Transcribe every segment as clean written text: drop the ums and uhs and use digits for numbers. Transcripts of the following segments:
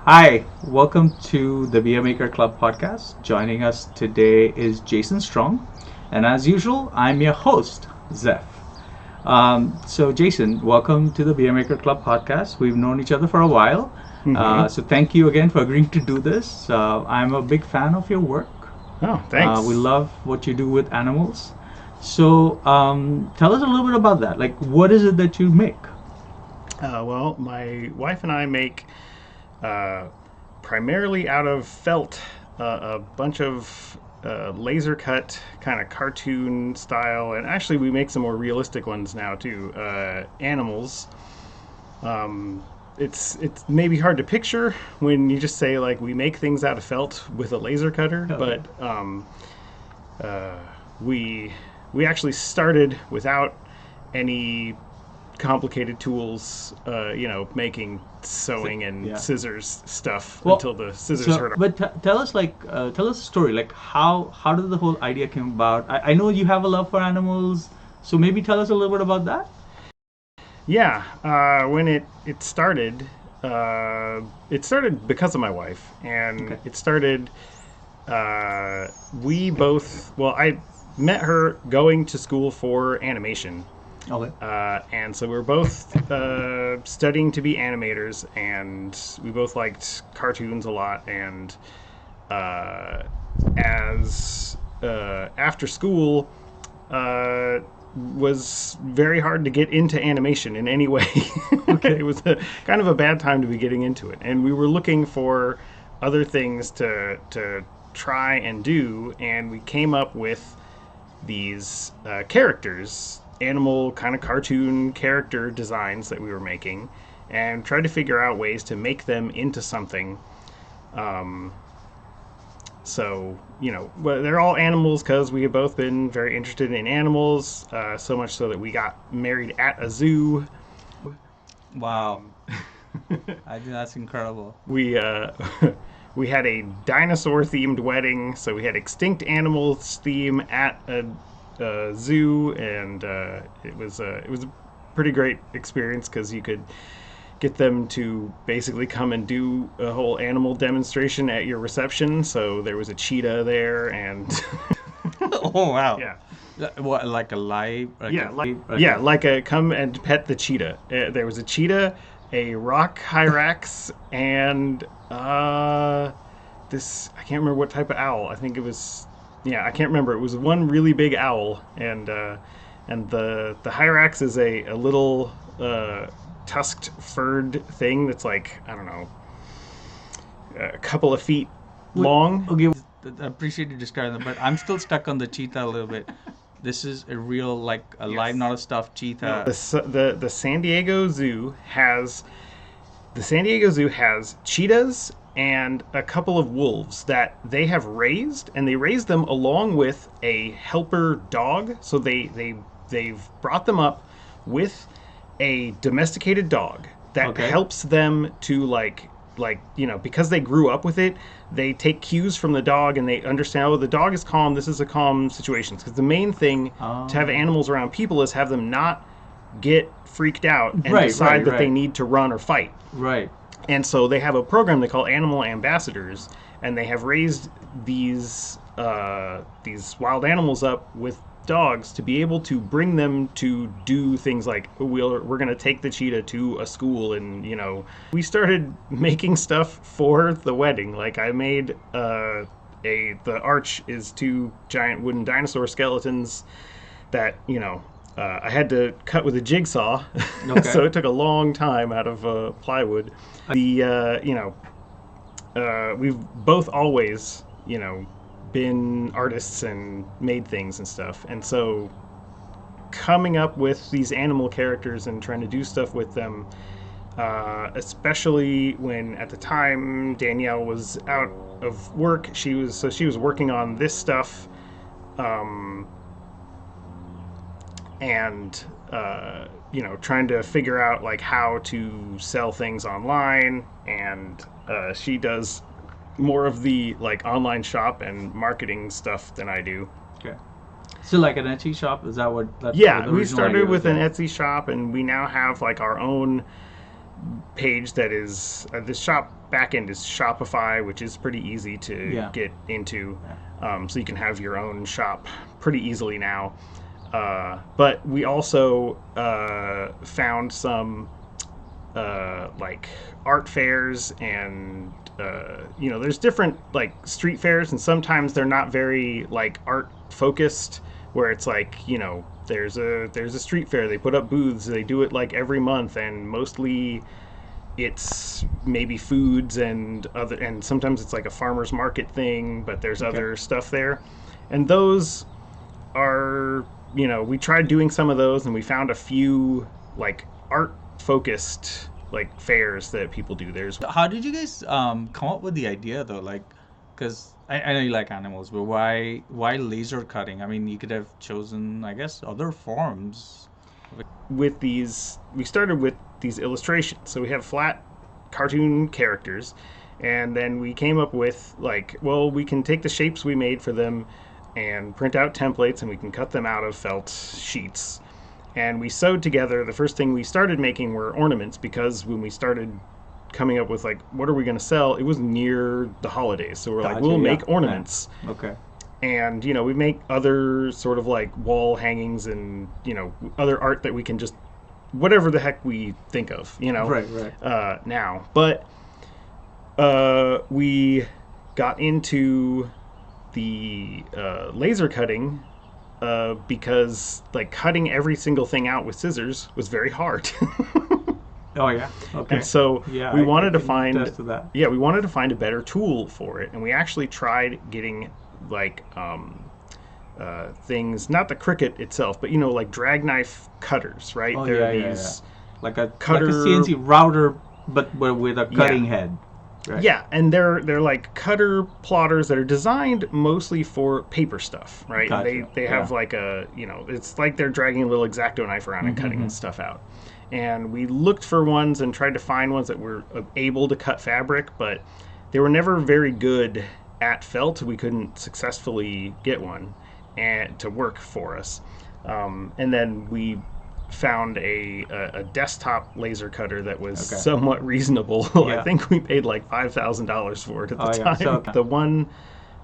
Hi, welcome to the Beer Maker Club podcast. Joining us today is Jason Strong, and as usual, I'm your host, Zeph. So, Jason, welcome to the Beer Maker Club podcast. We've known each other for a while, so thank you again for agreeing to do this. I'm a big fan of your work. Oh, thanks. We love what you do with animals. So, tell us a little bit about that. Like, what is it that you make? Well, my wife and I make primarily out of felt a bunch of laser cut kind of cartoon style, and actually we make some more realistic ones now too. Animals. It's maybe hard to picture when you just say like we make things out of felt with a laser cutter, but we actually started without any complicated tools, making sewing and scissors stuff until the scissors hurt. But tell us, tell us a story. Like, how did the whole idea come about? I know you have a love for animals, so maybe tell us a little bit about that. Yeah, when it started because of my wife, and it started. We both. Well, I met her going to school for animation. Okay. And so we were both studying to be animators, and we both liked cartoons a lot. And as after school, was very hard to get into animation in any way. It was kind of a bad time to be getting into it, and we were looking for other things to try and do, and we came up with these characters. Animal kind of cartoon character designs that we were making, and tried to figure out ways to make them into something. So, they're all animals because we have both been very interested in animals, so much so that we got married at a zoo. Wow. I think that's incredible. We we had a dinosaur-themed wedding, so we had extinct animals theme at a zoo, and it was a pretty great experience because you could get them to basically come and do a whole animal demonstration at your reception. So there was a cheetah there, and Oh wow. yeah, What, like a live? like a come and pet the cheetah. There was a cheetah, a rock hyrax, and this, I can't remember what type of owl. I think it was. Yeah, I can't remember. It was one really big owl, and the hyrax is a little tusked furred thing that's like, I don't know, a couple of feet long. Okay, I appreciate you describing that, but I'm still stuck on the cheetah a little bit. This is a real, like, a live, not a stuffed cheetah. The San Diego Zoo has cheetahs and a couple of wolves that they have raised, and they raised them along with a helper dog. So they've brought them up with a domesticated dog that helps them to like because they grew up with it, they take cues from the dog and they understand, oh, the dog is calm, this is a calm situation. Because the main thing to have animals around people is have them not get freaked out and decide that they need to run or fight. Right. And so they have a program they call Animal Ambassadors, and they have raised these wild animals up with dogs to be able to bring them to do things like we're going to take the cheetah to a school, and we started making stuff for the wedding. Like I made the arch is two giant wooden dinosaur skeletons that I had to cut with a jigsaw, so it took a long time out of plywood. We've both always, been artists and made things and stuff. And so coming up with these animal characters and trying to do stuff with them, especially when at the time Danielle was out of work, she was working on this stuff. And trying to figure out like how to sell things online, and she does more of the like online shop and marketing stuff than I do. Okay. So like an Etsy shop, is that what Yeah, the we original started idea with was? an Yeah. Etsy shop, and we now have like our own page that is this shop backend is Shopify, which is pretty easy to Yeah. get into. Yeah. So you can have your own shop pretty easily now. But we also found some like art fairs, and there's different like street fairs, and sometimes they're not very like art focused, where it's like there's a street fair, they put up booths, they do it like every month, and mostly it's maybe foods and sometimes it's like a farmer's market thing, but there's Okay. other stuff there, and those are we tried doing some of those, and we found a few like art focused like fairs that people do. There's How did you guys come up with the idea though? Like, because I know you like animals, but why laser cutting? I mean, you could have chosen, I guess, other forms. with these we started with these illustrations, so we have flat cartoon characters, and then we came up with like, well, we can take the shapes we made for them and print out templates, and we can cut them out of felt sheets, and we sewed together. The first thing we started making were ornaments, because when we started coming up with like what are we going to sell, it was near the holidays, so we're like, Gotcha, we'll yeah, make ornaments. yeah. Okay. And we make other sort of like wall hangings, and other art that we can just whatever the heck we think of, Right, right. now. But we got into the laser cutting because like cutting every single thing out with scissors was very hard. Oh yeah. Okay. And so Yeah, we I wanted to can find attest to that. we wanted to find a better tool for it, and we actually tried getting like things, not the Cricut itself, but like drag knife cutters, right? Oh There yeah, are yeah, these yeah. Like a cutter, CNC router, but with a cutting Yeah. head. Right. yeah, and they're like cutter plotters that are designed mostly for paper stuff, right? And Gotcha, they have yeah. like a it's like they're dragging a little X-Acto knife around and cutting stuff out. And we looked for ones and tried to find ones that were able to cut fabric, but they were never very good at felt. We couldn't successfully get one and to work for us. And then we found a desktop laser cutter that was Okay. somewhat reasonable. I Yeah. think we paid like $5,000 for it at the Oh, yeah. time. So-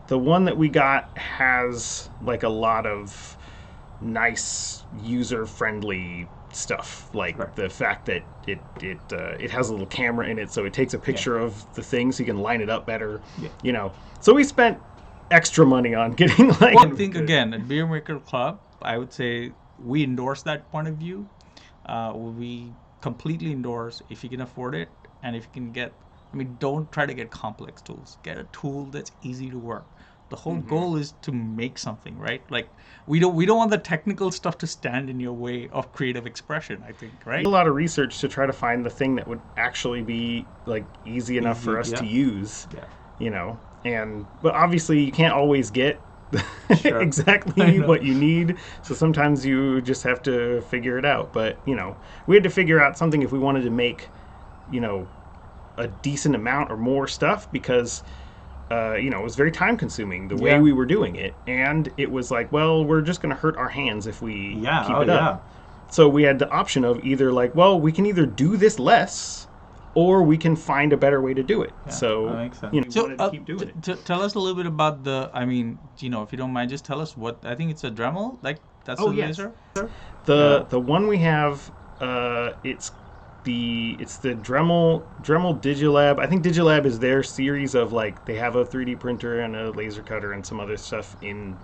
The one that we got has like a lot of nice user friendly stuff, like Right. the fact that it has a little camera in it, so it takes a picture of the thing, so you can line it up better. Yeah. So we spent extra money on getting like. Well, I think again at Beer Maker Club, I would say we endorse that point of view. We completely endorse if you can afford it, and if you can get. I mean, don't try to get complex tools. Get a tool that's easy to work. The whole goal is to make something, right? Like we don't want the technical stuff to stand in your way of creative expression. I think, right? A lot of research to try to find the thing that would actually be like easy enough for us yeah. to use. Yeah. But obviously you can't always get Sure. I exactly know. what you need, so sometimes you just have to figure it out. But we had to figure out something if we wanted to make a decent amount or more stuff, because it was very time consuming the way Yeah. we were doing it, and it was like, well, we're just going to hurt our hands if we Yeah. keep Oh it yeah. up. So we had the option of either like, well, we can either do this less, or we can find a better way to do it. Yeah, So that makes sense. we wanted to keep doing it. Tell us a little bit about the. I mean, if you don't mind, just tell us what. I think it's a Dremel. Like that's Oh, a yes. laser. The one we have, it's the Dremel Digilab. I think Digilab is their series of like, they have a 3D printer and a laser cutter and some other stuff in.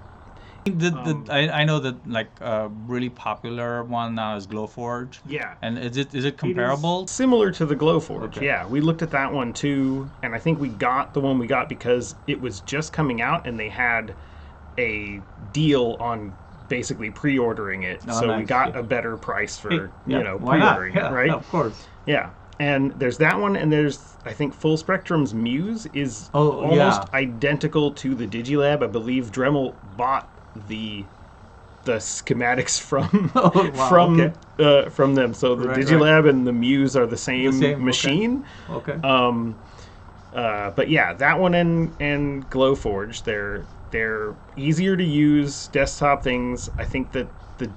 I know that like a really popular one now is Glowforge. Yeah. And is it comparable? Similar to the Glowforge. Okay. Yeah, we looked at that one too, and I think we got the one we got because it was just coming out and they had a deal on basically pre-ordering it. Oh, So we nice, got yeah. a better price for, Yeah, why not? pre-ordering Yeah, it, right? of course. Yeah. And there's that one, and there's, I think, Full Spectrum's Muse is Oh, almost yeah. identical to the Digilab. I believe Dremel bought the schematics from Oh, wow, from them. So the Right, Digilab and the Muse are the same, okay. machine. Okay. But yeah, that one and Glowforge, They're easier to use desktop things. I think that the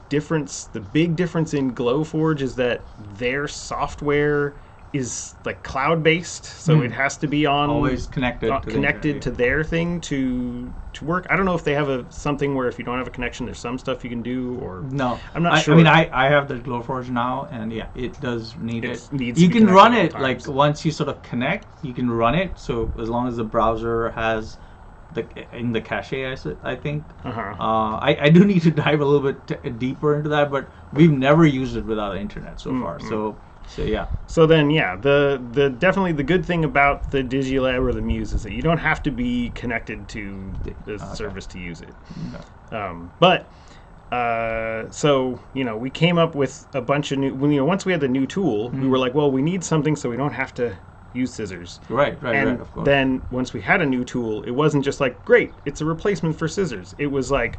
big difference in Glowforge is that their software is like cloud based, so it has to be on Always connected to the connected internet, to their thing to work. I don't know if they have something where if you don't have a connection, there's some stuff you can do, or No, I'm not sure. I mean, I have the Glowforge now, and yeah, it does need It it. needs You to be can run connected it all like times. once you sort of connect, you can run it. So as long as the browser has the in the cache, I think. I do need to dive a little bit deeper into that, but we've never used it without the internet so far. So yeah. So then, yeah, the definitely the good thing about the Digilab or the Muse is that you don't have to be connected to the service to use it. But so we came up with a bunch of new. Once we had the new tool, we were like, well, we need something so we don't have to use scissors. Right, And of course. then once we had a new tool, it wasn't just like, great, it's a replacement for scissors. It was like,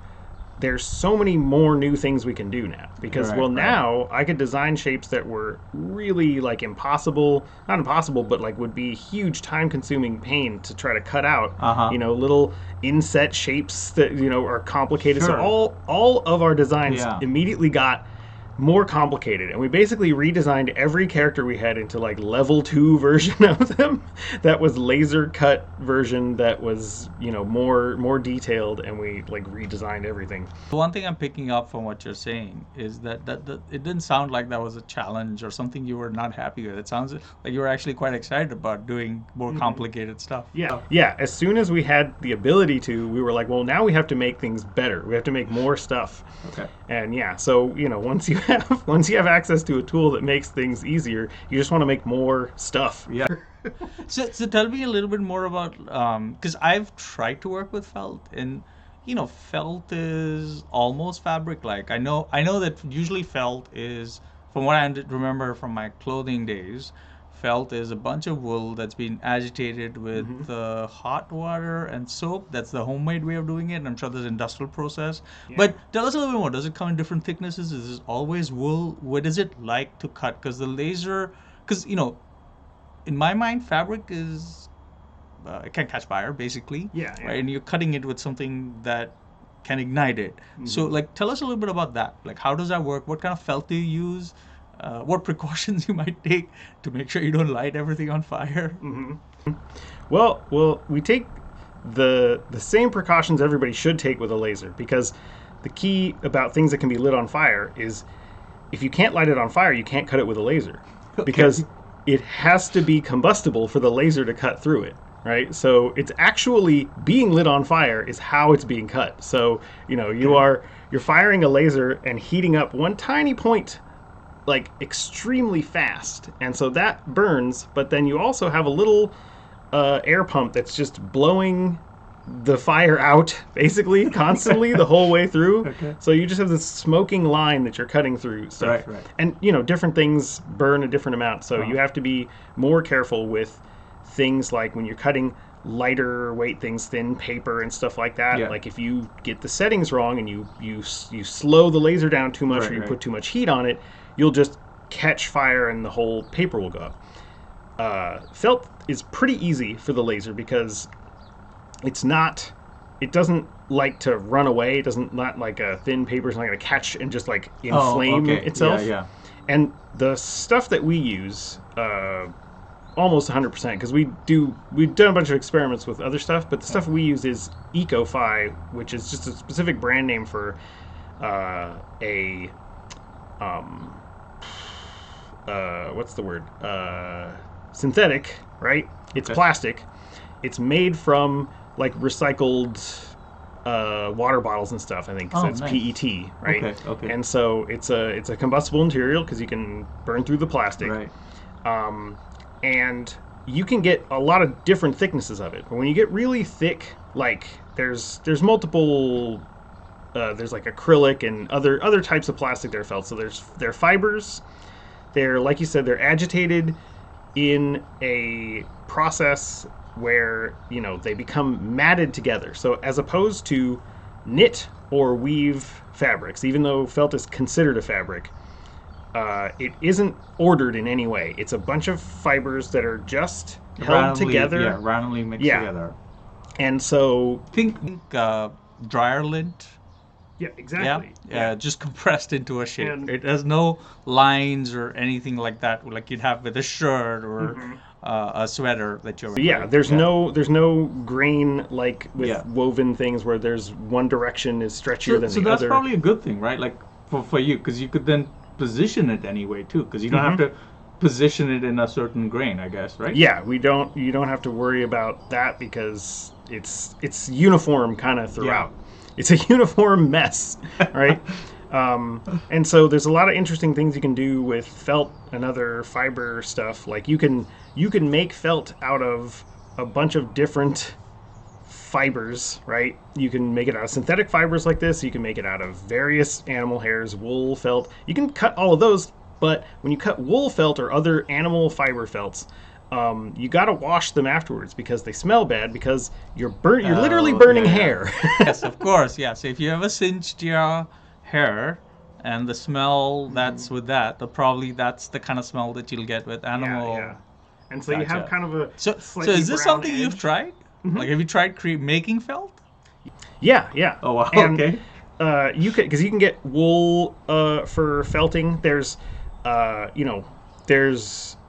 there's so many more new things we can do now. Because, now I could design shapes that were really like impossible, not impossible, but like would be huge time-consuming pain to try to cut out. Little inset shapes that, are complicated. Sure. So all of our designs Yeah. immediately got more complicated, and we basically redesigned every character we had into like level 2 version of them that was laser cut version that was more detailed, and we like redesigned everything. The one thing I'm picking up from what you're saying is that it didn't sound like that was a challenge or something you were not happy with. It sounds like you were actually quite excited about doing more complicated stuff. Yeah, as soon as we had the ability to, we were like, well, now we have to make things better, we have to make more stuff. Okay. And yeah, so once you have access to a tool that makes things easier, you just want to make more stuff. Yeah. So tell me a little bit more about because I've tried to work with felt, and felt is almost fabric-like. I know that usually felt is, from what I remember from my clothing days, felt is a bunch of wool that's been agitated with hot water and soap. That's the homemade way of doing it, and I'm sure there's an industrial process. Yeah. But tell us a little bit more. Does it come in different thicknesses? Is it always wool? What is it like to cut? Because the laser, in my mind, fabric is it can catch fire, basically. Yeah. Right, and you're cutting it with something that can ignite it. So, like, tell us a little bit about that. Like, how does that work? What kind of felt do you use? What precautions you might take to make sure you don't light everything on fire? Well, we take the same precautions everybody should take with a laser, because the key about things that can be lit on fire is if you can't light it on fire, you can't cut it with a laser. Because it has to be combustible for the laser to cut through it, right? So it's actually being lit on fire is how it's being cut. So, you're firing a laser and heating up one tiny point like extremely fast, and so that burns, but then you also have a little air pump that's just blowing the fire out basically constantly the whole way through. Okay. So you just have this smoking line that you're cutting through stuff. Right. And different things burn a different amount, so you have to be more careful with things like when you're cutting lighter weight things, thin paper and stuff like that. Yeah. Like if you get the settings wrong and you slow the laser down too much, or you Right. put too much heat on it, you'll just catch fire and the whole paper will go up. Felt is pretty easy for the laser because it doesn't like to run away. It doesn't, not like a thin paper. It's not going to catch and just like inflame itself. Yeah. And the stuff that we use, almost 100%, because we've done a bunch of experiments with other stuff, but the stuff we use is EcoFi, which is just a specific brand name for what's the word? Synthetic, right? It's Okay. plastic. It's made from like recycled water bottles and stuff. I think so. Oh, It's nice. PET, right? Okay. And so it's a combustible material because you can burn through the plastic. Right. And you can get a lot of different thicknesses of it. But when you get really thick, like there's multiple. There's like acrylic and other types of plastic that are felt. So they're fibers. They're, like you said, they're agitated in a process where they become matted together. So as opposed to knit or weave fabrics, even though felt is considered a fabric, it isn't ordered in any way. It's a bunch of fibers that are just held together. Yeah, randomly mixed Yeah. together. And so, Think dryer lint. yeah, Yeah, exactly. just compressed into a shape. And It has no lines or anything like that, like you'd have with a shirt or a sweater that you're wearing, yeah, right? there's no grain like with Yeah. woven things where there's one direction is stretchier than So the that's other. probably a good thing, right? Like for you, because you could then position it anyway too, because you don't have to position it in a certain grain, I guess, right? Yeah, you don't have to worry about that because it's uniform kind of throughout. It's a uniform mess, right? And so there's a lot of interesting things you can do with felt and other fiber stuff. Like you can make felt out of a bunch of different fibers, right? You can make it out of synthetic fibers like this. You can make it out of various animal hairs, wool, felt. You can cut all of those, but when you cut wool felt or other animal fiber felts, you got to wash them afterwards because they smell bad because you're literally burning hair. Yes, of course. Yeah. So if you ever singed your hair and the smell that's with that, probably that's the kind of smell that you'll get with animal. Yeah. And so you have Gotcha. kind of a So slightly is this brown something you've edge. tried? Like, have you tried making felt? Yeah. Oh, wow. And, Okay. you can get wool for felting. There's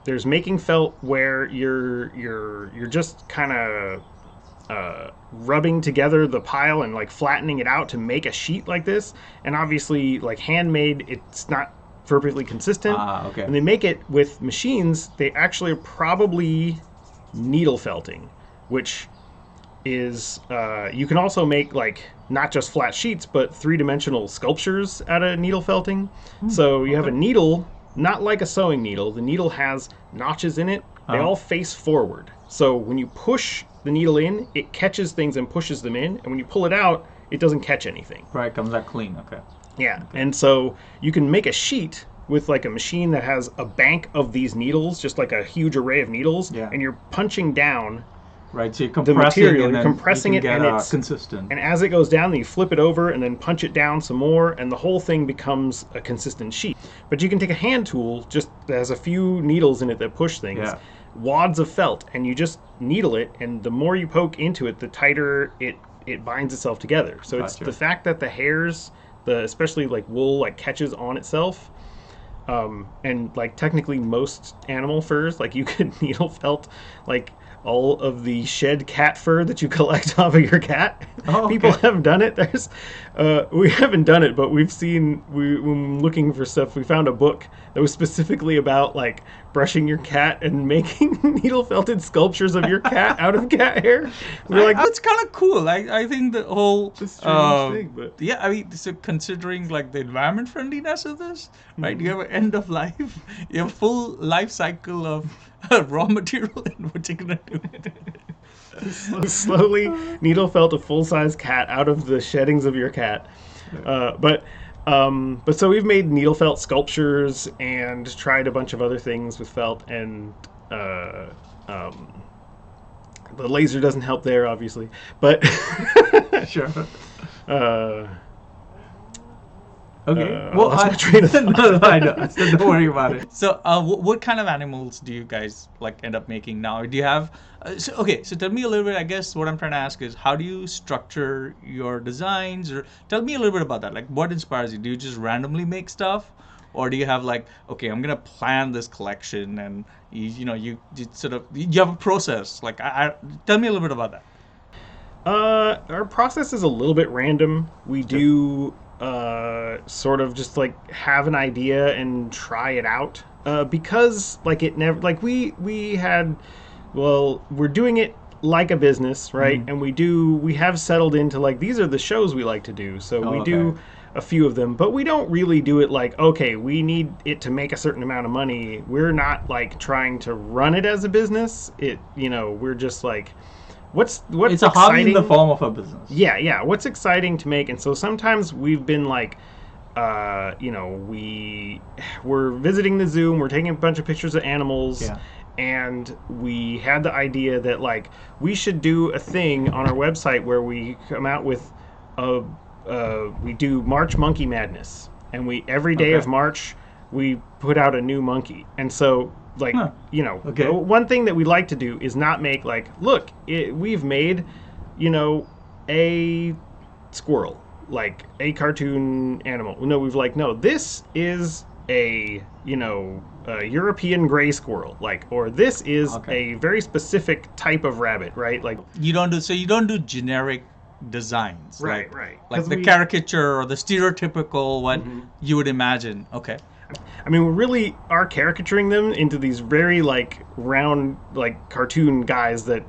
there's making felt where you're just kind of rubbing together the pile and like flattening it out to make a sheet like this. And obviously, like handmade, it's not perfectly consistent. Okay. And they make it with machines. They actually are probably needle felting, which is you can also make like not just flat sheets but three-dimensional sculptures out of needle felting. So you have a needle, not like a sewing needle. The needle has notches in it. They all face forward. So when you push the needle in, it catches things and pushes them in, and when you pull it out, it doesn't catch anything. Right, comes out clean. Okay. Yeah. And so you can make a sheet with like a machine that has a bank of these needles, just like a huge array of needles, and you're punching down Right, so you're the compressing material, and you're then compressing you it, can and get, it's consistent. And as it goes down, then you flip it over and then punch it down some more, and the whole thing becomes a consistent sheet. But you can take a hand tool, just that has a few needles in it that push things, wads of felt, and you just needle it, and the more you poke into it, the tighter it binds itself together. So it's the fact that the hairs, especially like wool, like catches on itself. And like technically most animal furs, like you could needle felt like all of the shed cat fur that you collect off of your cat. People have done it. There's we haven't done it, but we've seen, when looking for stuff, we found a book that was specifically about like brushing your cat and making needle felted sculptures of your cat out of cat hair. We're like, that's kind of cool. I think the whole thing, but I mean, so considering like the environment friendliness of this, right? You have an end of life, you have a full life cycle of raw material, and what you're gonna do. Slowly needle felt a full-size cat out of the sheddings of your cat. But so we've made needle felt sculptures and tried a bunch of other things with felt, and the laser doesn't help there, obviously. But Sure. Okay. Well, I know. Don't worry about it. So, what kind of animals do you guys like end up making now? Do you have? So tell me a little bit. I guess what I'm trying to ask is, how do you structure your designs? Or tell me a little bit about that. Like, what inspires you? Do you just randomly make stuff, or do you have like, okay, I'm gonna plan this collection, and you sort of you have a process? Like, tell me a little bit about that. Our process is a little bit random. We do sort of just like have an idea and try it out, because like it never, like we had, well, we're doing it like a business, right? And we have settled into like, these are the shows we like to do, so we do a few of them, but we don't really do it like, okay, we need it to make a certain amount of money. We're not like trying to run it as a business. We're just like, what's it's a hobby in the form of a business. Yeah. What's exciting to make, and so sometimes we've been like, we're visiting the zoo and we're taking a bunch of pictures of animals, and we had the idea that like we should do a thing on our website where we come out with we do March Monkey Madness, and every day of March we put out a new monkey, and so. Like, one thing that we like to do is not make like, look, we've made a squirrel, like a cartoon animal. No, we've like, no, this is a European gray squirrel, like, or this is Okay. a very specific type of rabbit, right? Like, You don't do generic designs right. like Because the we, caricature or the stereotypical what Mhm. you would imagine. Okay. I mean, we really are caricaturing them into these very like round, like cartoon guys that,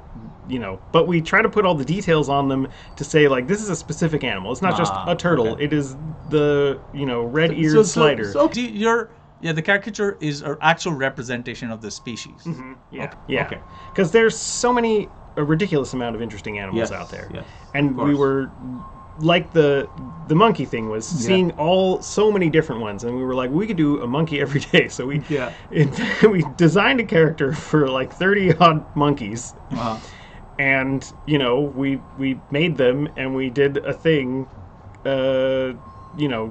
but we try to put all the details on them to say like this is a specific animal. It's not just a turtle. Okay. It is the red-eared slider. You're yeah, the caricature is an actual representation of the species. Yeah, Okay. yeah. Okay. Because there's so many, a ridiculous amount of interesting animals out there, Yes. Of and we course. were like the monkey thing was seeing so many different ones, and we were like, we could do a monkey every day. So we Yeah. we designed a character for like 30 odd monkeys, Uh, and we made them, and we did a thing.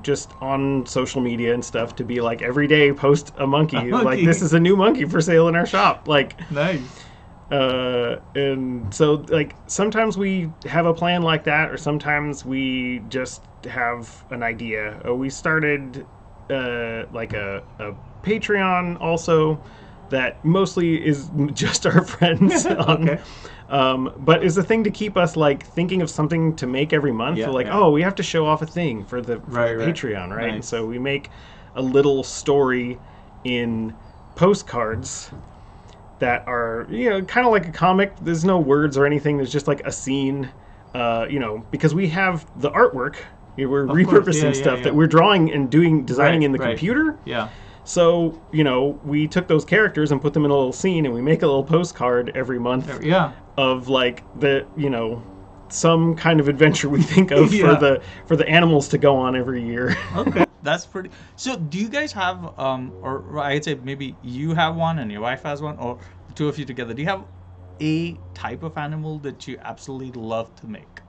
Just on social media and stuff to be like every day post a monkey. Like monkey. this is a new monkey for sale in our shop. Like, nice. and so like sometimes we have a plan like that, or sometimes we just have an idea. We started like a Patreon also that mostly is just our friends on. Okay. But is a thing to keep us like thinking of something to make every month. Yeah, We're like, yeah. oh, we have to show off a thing for the Right. Patreon, right? And Nice. so we make a little story in postcards that are kind of like a comic. There's no words or anything. There's just like a scene, because we have the artwork. We're Of course, repurposing yeah, stuff yeah. that we're drawing and designing Right, in the right. computer. Yeah. So, we took those characters and put them in a little scene, and we make a little postcard every month Yeah. of like some kind of adventure we think of Yeah. for the animals to go on every year. Okay. That's pretty. So, do you guys have, or I'd say maybe you have one and your wife has one, or the two of you together? Do you have a type of animal that you absolutely love to make?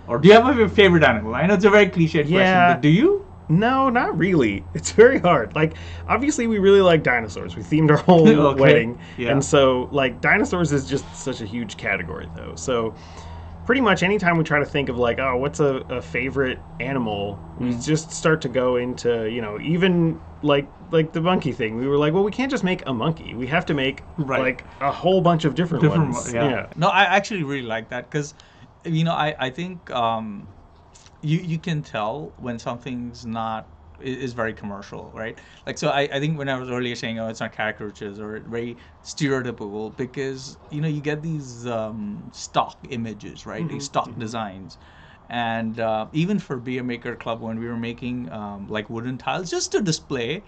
Or do you have your favorite animal? I know it's a very cliched question, Yeah. but do you? No, not really. It's very hard. Like, obviously, we really like dinosaurs. We themed our whole Okay. wedding. Yeah. And so, like, dinosaurs is just such a huge category, though. So, pretty much anytime we try to think of, like, oh, what's a favorite animal, we just start to go into, even like the monkey thing. We were like, well, we can't just make a monkey. We have to make, Right. like, a whole bunch of different ones. Yeah. No, I actually really like that because, I think you can tell when something's not is very commercial, right? Like, so I think when I was earlier saying, oh, it's not caricatures or very stereotypical because you get these stock images, right? These stock designs. And even for Beer Maker Club, when we were making like wooden tiles just to display,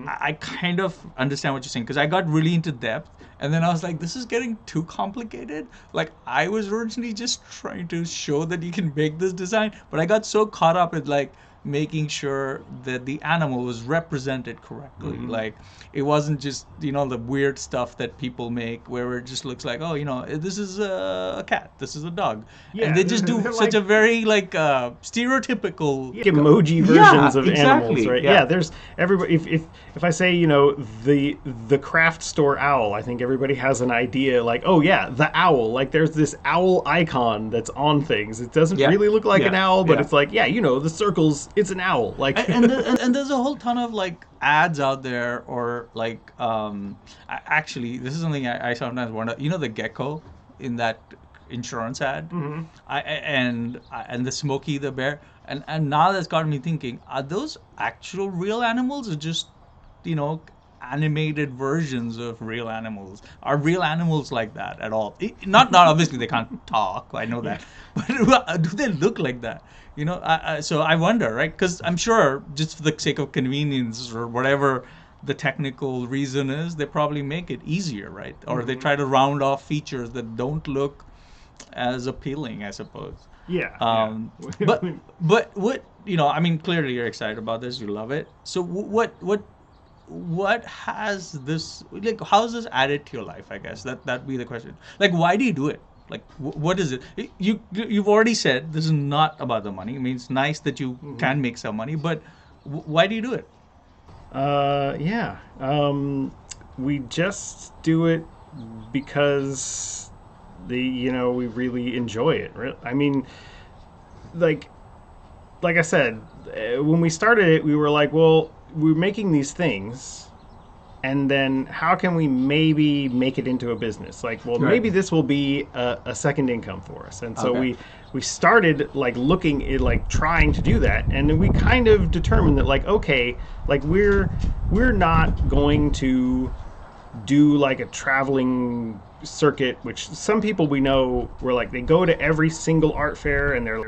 I kind of understand what you're saying because I got really into depth, and then I was like, this is getting too complicated. Like, I was originally just trying to show that you can make this design, but I got so caught up with like making sure that the animal was represented correctly. Like, it wasn't just the weird stuff that people make where it just looks like, oh, this is a cat, this is a dog, Yeah, and they just do they're such like- a very like stereotypical Emoji versions Yeah, of exactly, animals, right? yeah. There's everybody. If I say the craft store owl, I think everybody has an idea like, oh yeah, the owl. Like there's this owl icon that's on things. It doesn't Yeah, really look like an yeah, owl, but yeah. it's like the circles. It's an owl. Like and there's a whole ton of like ads out there or like actually this is something I sometimes wonder, the gecko in that insurance ad. And the Smokey the bear, and now that's got me thinking, are those actual real animals or just animated versions of real animals? Are real animals like that at all? Not obviously they can't talk, I know that, but do they look like that? So I wonder, right? Because I'm sure just for the sake of convenience or whatever the technical reason is, they probably make it easier, right? Or they try to round off features that don't look as appealing, I suppose. But what I mean, clearly you're excited about this, you love it. So what has this, like, how has this added to your life? I guess that'd be the question. Like, why do you do it? Like, what is it? You've already said this is not about the money. I mean, it's nice that you can make some money, but why do you do it? We just do it because we really enjoy it. I mean, like I said, when we started it, we were like, well, we're making these things, and then how can we maybe make it into a business? Like, well, Right. maybe this will be a second income for us. And so Okay. we started like looking at like trying to do that, and then we kind of determined that like, okay, like we're not going to do like a traveling circuit, which some people we know were like they go to every single art fair and they're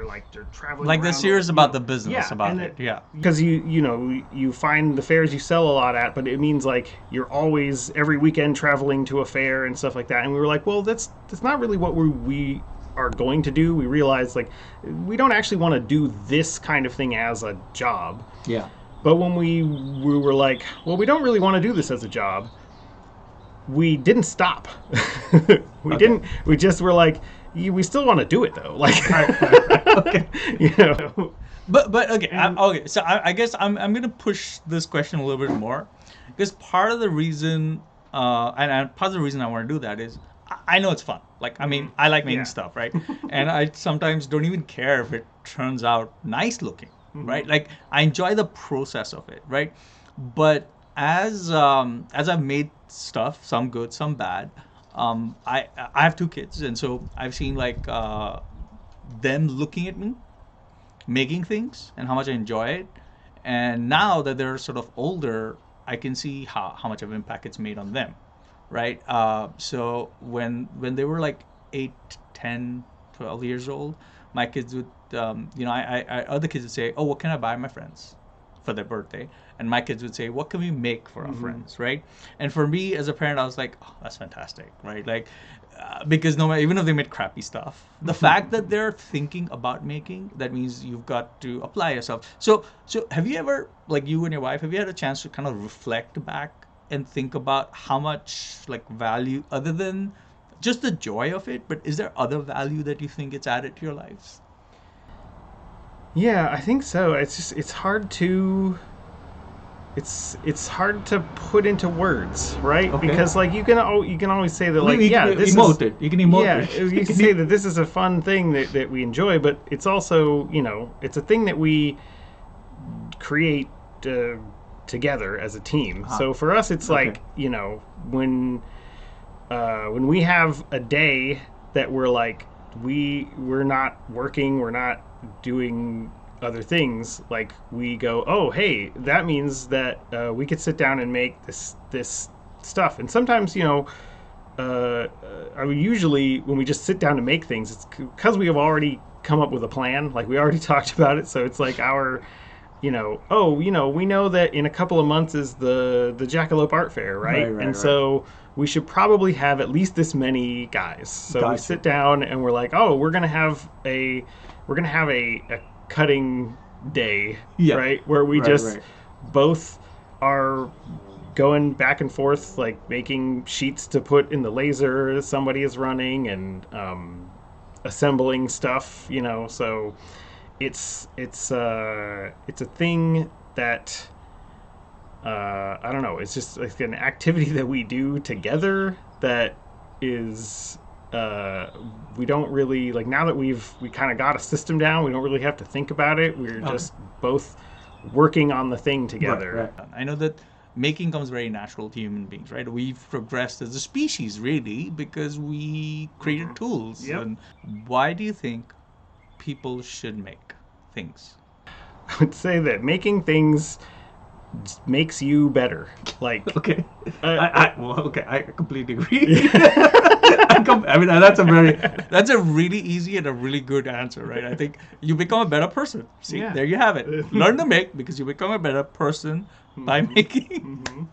traveling Like they're around, serious about the business yeah, about and it. Yeah. because you find the fairs you sell a lot at, but it means like you're always every weekend traveling to a fair and stuff like that. And we were like, well, that's not really what we are going to do. We realized like we don't actually want to do this kind of thing as a job. Yeah. But when we were like, well, we don't really want to do this as a job, we didn't stop. We didn't. We just were like, we still want to do it though. Like, Okay. you know. But okay, okay. So I guess I'm gonna push this question a little bit more, because part of the reason, and part of the reason I want to do that is I know it's fun. Like I mean, I like making Yeah. stuff, right? And I sometimes don't even care if it turns out nice looking, right? Like I enjoy the process of it, right? But as I've made stuff, some good, some bad. I have two kids, and so I've seen like them looking at me making things and how much I enjoy it. And now that they're sort of older, I can see how much of impact it's made on them, right? So when they were like 8, 10, 12 years old, my kids would, other kids would say, oh, what can I buy my friends for their birthday? And my kids would say, what can we make for our friends, right? And for me as a parent, I was like, oh, that's fantastic, right? Like, because no matter, even if they made crappy stuff, the fact that they're thinking about making, that means you've got to apply yourself. So have you ever, like you and your wife, have you had a chance to kind of reflect back and think about how much like value, other than just the joy of it, but is there other value that you think it's added to your lives? Yeah, I think so. It's hard to hard to put into words, right? Okay. Because like you can always say that like you yeah, can this emote is it. You can emote yeah, it. you can say that this is a fun thing that we enjoy, but it's also it's a thing that we create together as a team. So for us, it's Okay. like when we have a day that we're like we're not working, we're not doing other things, like we go, oh hey, that means that we could sit down and make this stuff. And sometimes I mean, usually when we just sit down to make things, it's because we have already come up with a plan, like we already talked about it. So it's like our we know that in a couple of months is the Jackalope Art Fair, right? Right, and right. so we should probably have at least this many guys. So we Gotcha. sit down and we're like, oh, we're gonna have a cutting day, Yeah. right? Where we Right, just right. both are going back and forth, like making sheets to put in the laser somebody is running, and assembling stuff, so it's a thing that I don't know, it's just like an activity that we do together that is we don't really like, now that we kind of got a system down, we don't really have to think about it. We're just both working on the thing together. Right. I know that making comes very natural to human beings, right? We've progressed as a species, really, because we created tools. Yep. And why do you think people should make things? I would say that making things just makes you better. Like, Okay. Uh, I completely agree. I mean, that's a really easy and a really good answer, right? I think you become a better person. See, Yeah. there you have it. Learn to make, because you become a better person by making.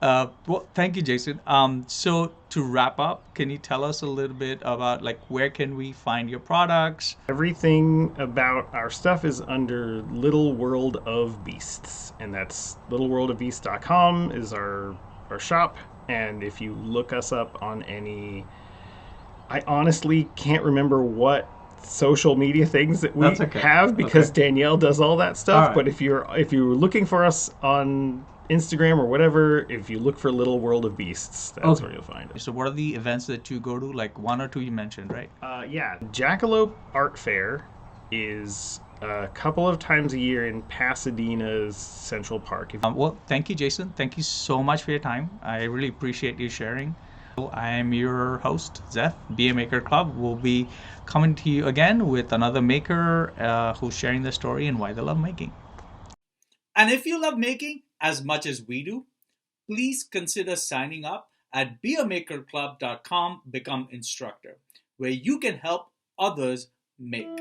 Well, thank you, Jason. So to wrap up, can you tell us a little bit about like where can we find your products? everything about our stuff is under Little World of Beasts, and that's littleworldofbeasts.com is our shop. And if you look us up on any, I honestly can't remember what social media things that we That's okay. have, because Okay. Danielle does all that stuff. All right. But if you're looking for us on Instagram or whatever. If you look for Little World of Beasts, that's Okay. where you'll find it. So what are the events that you go to? Like one or two you mentioned, right? Yeah, Jackalope Art Fair is a couple of times a year in Pasadena's Central Park. Well, thank you, Jason. Thank you so much for your time. I really appreciate you sharing. I am your host, Zeph, Be a Maker Club. We'll be coming to you again with another maker who's sharing their story and why they love making. And if you love making as much as we do, please consider signing up at beamakerclub.com, become instructor, where you can help others make.